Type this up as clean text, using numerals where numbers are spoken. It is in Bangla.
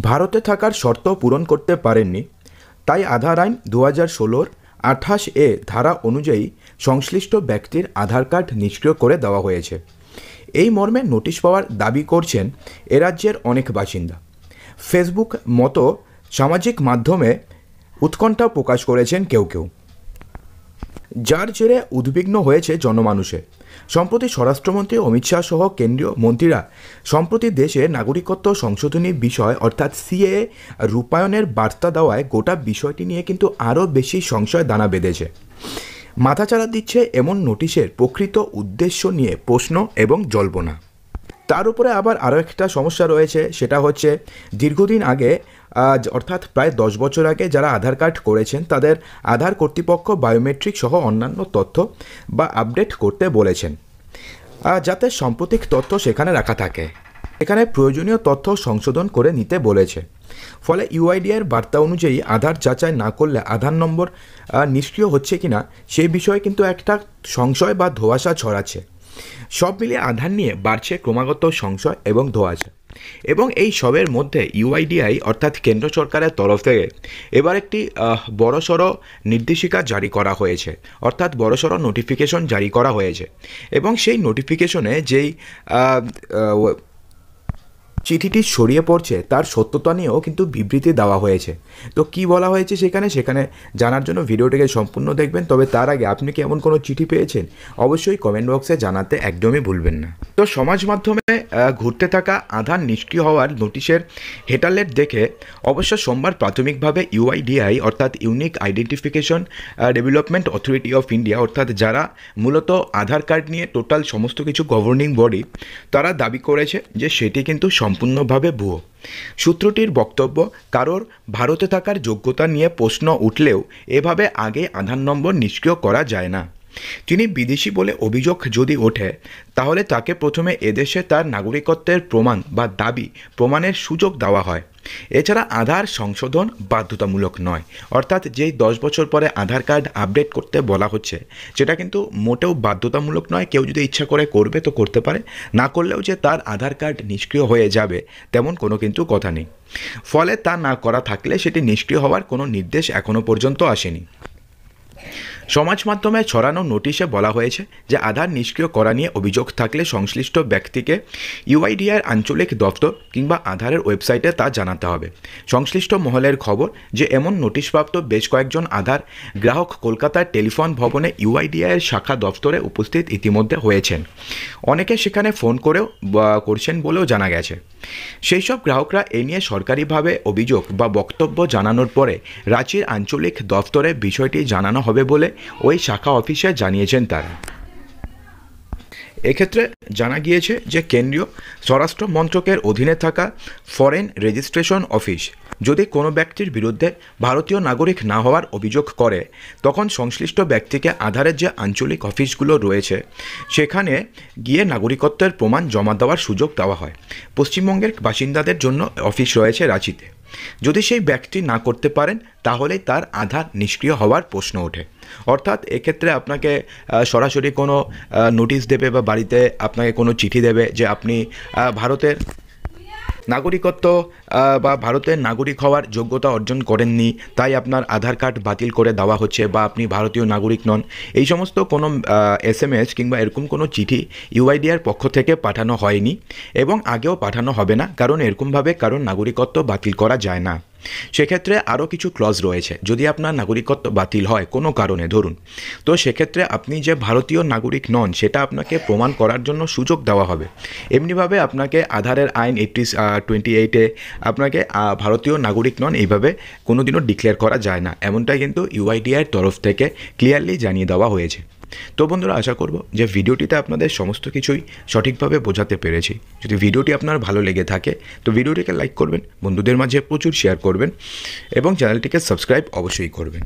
ভারতে থাকার শর্ত পূরণ করতে পারেননি, তাই আধার আইন 2016 28 ধারা অনুযায়ী সংশ্লিষ্ট ব্যক্তির আধার কার্ড নিষ্ক্রিয় করে দেওয়া হয়েছে। এই মর্মে নোটিশ পাওয়ার দাবি করছেন এ রাজ্যের অনেক বাসিন্দা। ফেসবুক মতো সামাজিক মাধ্যমে উৎকণ্ঠা প্রকাশ করেছেন কেউ কেউ, যার জেরে উদ্বিগ্ন হয়েছে জনমানুষে। সম্প্রতি স্বরাষ্ট্রমন্ত্রী অমিত শাহ সহ কেন্দ্রীয় মন্ত্রীরা সম্প্রতি দেশে নাগরিকত্ব সংশোধনী বিষয় অর্থাৎ সিএএ রূপায়ণের বার্তা দেওয়ায় গোটা বিষয়টি নিয়ে কিন্তু আরও বেশি সংশয় দানা বেঁধেছে। মাথাচাড়া দিচ্ছে এমন নোটিশের প্রকৃত উদ্দেশ্য নিয়ে প্রশ্ন এবং জল্পনা। তার উপরে আবার আরও একটা সমস্যা রয়েছে, সেটা হচ্ছে দীর্ঘদিন আগে অর্থাৎ প্রায় 10 বছর আগে যারা আধার কার্ড করেছেন তাদের আধার কর্তৃপক্ষ বায়োমেট্রিক সহ অন্যান্য তথ্য বা আপডেট করতে বলেছেন, যাতে সাম্প্রতিক তথ্য সেখানে রাখা থাকে। এখানে প্রয়োজনীয় তথ্য সংশোধন করে নিতে বলেছে। ফলে ইউআইডিআইয়ের বার্তা অনুযায়ী আধার যাচাই না করলে আধার নম্বর নিষ্ক্রিয় হচ্ছে কিনা সেই বিষয়ে কিন্তু একটা সংশয় বা ধোঁয়াশা ছড়াচ্ছে। সব মিলিয়ে আধার নিয়ে বাড়ছে ক্রমাগত সংশয় এবং ধোঁয়াশা। এবং এই সবের মধ্যে ইউআইডিআই অর্থাৎ কেন্দ্র সরকারের তরফ থেকে এবার একটি বড়সড় নির্দেশিকা জারি করা হয়েছে, অর্থাৎ বড়সড় নোটিফিকেশন জারি করা হয়েছে। এবং সেই নোটিফিকেশনে যেই চিঠিটি ছড়িয়ে পড়ছে তার সত্যতা নিয়েও কিন্তু বিবৃতি দেওয়া হয়েছে। তো কি বলা হয়েছে সেখানে জানার জন্য ভিডিওটিকে সম্পূর্ণ দেখবেন। তবে তার আগে আপনি কি এমন কোনো চিঠি পেয়েছেন অবশ্যই কমেন্ট বক্সে জানাতে একদমই ভুলবেন না। তো সমাজ মাধ্যমে ঘুরতে থাকা আধার নিষ্ক্রিয় হওয়ার নোটিশের হেডলাইন দেখে অবশ্য সোমবার প্রাথমিকভাবে ইউআইডিআই অর্থাৎ unique identification development authority of India অর্থাৎ যারা মূলত আধার কার্ড নিয়ে টোটাল সমস্ত কিছু গভর্নিং বডি, তারা দাবি করেছে যে সেটি কিন্তু সম্পূর্ণভাবে ভুয়ো। সূত্রটির বক্তব্য, কারোর ভারতে থাকার যোগ্যতা নিয়ে প্রশ্ন উঠলেও এভাবে আগে আধার নম্বর নিষ্ক্রিয় করা যায় না। তিনি বিদেশি বলে অভিযোগ যদি ওঠে তাহলে তাকে প্রথমে এদেশে তার নাগরিকত্বের প্রমাণ বা দাবি প্রমাণের সুযোগ দেওয়া হয়। এছাড়া আধার সংশোধন বাধ্যতামূলক নয়, অর্থাৎ যেই 10 বছর পরে আধার কার্ড আপডেট করতে বলা হচ্ছে সেটা কিন্তু মোটেও বাধ্যতামূলক নয়। কেউ যদি ইচ্ছা করে করবে তো করতে পারে, না করলেও যে তার আধার কার্ড নিষ্ক্রিয় হয়ে যাবে তেমন কোনো কিন্তু কথা নেই। ফলে তা না করা থাকলে সেটি নিষ্ক্রিয় হওয়ার কোনো নির্দেশ এখনও পর্যন্ত আসেনি। সমাজ মাধ্যমে ছড়ানো নোটিশে বলা হয়েছে যে আধার নিষ্ক্রিয় করা নিয়ে অভিযোগ থাকলে সংশ্লিষ্ট ব্যক্তিকে ইউআইডিআইয়ের আঞ্চলিক দপ্তর কিংবা আধারের ওয়েবসাইটে তা জানাতে হবে। সংশ্লিষ্ট মহলের খবর যে এমন নোটিশপ্রাপ্ত বেশ কয়েকজন আধার গ্রাহক কলকাতার টেলিফোন ভবনে ইউআইডিআইয়ের শাখা দপ্তরে উপস্থিত ইতিমধ্যে হয়েছেন। অনেকে সেখানে ফোন করেও করছেন বলেও জানা গেছে। সেই সব গ্রাহকরা এ নিয়ে সরকারিভাবে অভিযোগ বা বক্তব্য জানানোর পরে রাঁচির আঞ্চলিক দপ্তরে বিষয়টি জানানো হবে বলে ওই শাখা অফিসে জানিয়েছেন তারা। এক্ষেত্রে জানা গিয়েছে যে কেন্দ্রীয় স্বরাষ্ট্র মন্ত্রকের অধীনে থাকা ফরেন রেজিস্ট্রেশন অফিস যদি কোনো ব্যক্তির বিরুদ্ধে ভারতীয় নাগরিক না হওয়ার অভিযোগ করে তখন সংশ্লিষ্ট ব্যক্তিকে আধারের যে আঞ্চলিক অফিসগুলো রয়েছে সেখানে গিয়ে নাগরিকত্বের প্রমাণ জমা দেওয়ার সুযোগ দেওয়া হয়। পশ্চিমবঙ্গের বাসিন্দাদের জন্য অফিস রয়েছে রাঁচিতে। যদি সেই ব্যক্তি না করতে পারেন তাহলেই তার আধার নিষ্ক্রিয় হওয়ার প্রশ্ন ওঠে। অর্থাৎ এক্ষেত্রে আপনাকে সরাসরি কোনো নোটিশ দেবে বা বাড়িতে আপনাকে কোনো চিঠি দেবে যে আপনি ভারতের নাগরিকত্ব বা ভারতের নাগরিক হওয়ার যোগ্যতা অর্জন করেননি, তাই আপনার আধার কার্ড বাতিল করে দেওয়া হচ্ছে বা আপনি ভারতীয় নাগরিক নন। এই সমস্ত কোনো SMS কিংবা এরকম কোনো চিঠি ইউআইডিআইয়ের পক্ষ থেকে পাঠানো হয়নি এবং আগেও পাঠানো হবে না, কারণ এরকমভাবে কারণ নাগরিকত্ব বাতিল করা যায় না। সেক্ষেত্রে আরও কিছু ক্লজ রয়েছে। যদি আপনার নাগরিকত্ব বাতিল হয় কোনো কারণে ধরুন, তো সেক্ষেত্রে আপনি যে ভারতীয় নাগরিক নন সেটা আপনাকে প্রমাণ করার জন্য সুযোগ দেওয়া হবে। এমনিভাবে আপনাকে আধারের আইন 28 আপনাকে ভারতীয় নাগরিক নন এইভাবে কোনোদিনও ডিক্লেয়ার করা যায় না, এমনটাই কিন্তু ইউআইডিআইয়ের তরফ থেকে ক্লিয়ারলি জানিয়ে দেওয়া হয়েছে। তো বন্ধুরা, আশা করব যে ভিডিওটিতে আপনাদের সমস্ত কিছুই সঠিকভাবে বোঝাতে পেরেছি। যদি ভিডিওটি আপনার ভালো লেগে থাকে তো ভিডিওটিকে লাইক করবেন, বন্ধুদের মাঝে প্রচুর শেয়ার করবেন এবং চ্যানেলটিকে সাবস্ক্রাইব অবশ্যই করবেন।